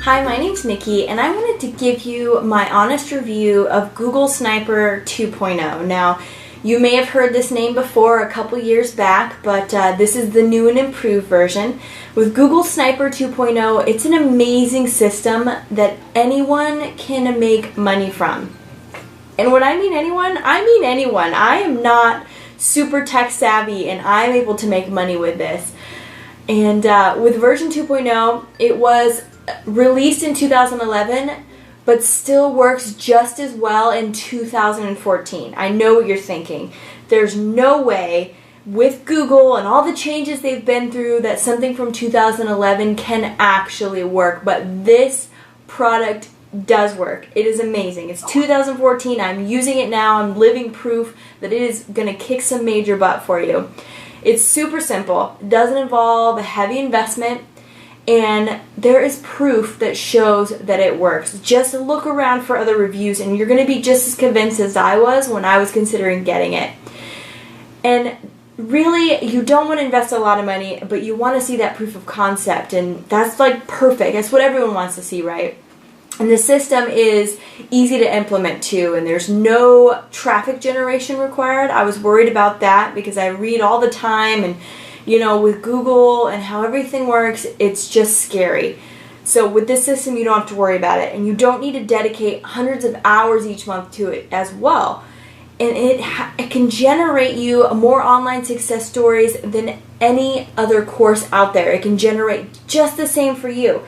Hi, my name's Nikki, and I wanted to give you my honest review of Google Sniper 2.0. Now, you may have heard this name before a couple years back, but this is the new and improved version. With Google Sniper 2.0, it's an amazing system that anyone can make money from. And when I mean anyone, I mean anyone. I am not super tech savvy, and I'm able to make money with this. And with version 2.0, it was released in 2011, but still works just as well in 2014. I know what you're thinking. There's no way with Google and all the changes they've been through that something from 2011 can actually work, but this product does work. It is amazing. It's 2014. I'm using it now. I'm living proof that it is going to kick some major butt for you. It's super simple. It doesn't involve a heavy investment, and there is proof that shows that it works. Just look around for other reviews and you're going to be just as convinced as I was when I was considering getting it. And really, you don't want to invest a lot of money, but you want to see that proof of concept, and that's like perfect. That's what everyone wants to see, right? And the system is easy to implement too, and there's no traffic generation required. I was worried about that because I read all the time, and you know, with Google and how everything works, it's just scary. So with this system, you don't have to worry about it, and you don't need to dedicate hundreds of hours each month to it as well. And it can generate you more online success stories than any other course out there. It can generate just the same for you.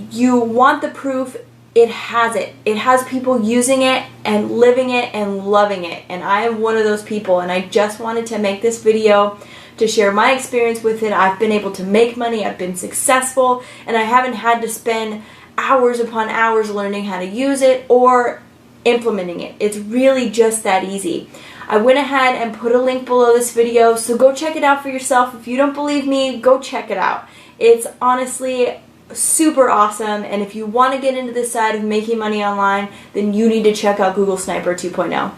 You want the proof. It has it. It has people using it and living it and loving it. And I am one of those people, and I just wanted to make this video to share my experience with it. I've been able to make money, I've been successful, and I haven't had to spend hours upon hours learning how to use it or implementing it. It's really just that easy. I went ahead and put a link below this video, so go check it out for yourself. If you don't believe me, go check it out. It's honestly super awesome, and if you want to get into this side of making money online, then you need to check out Google Sniper 2.0.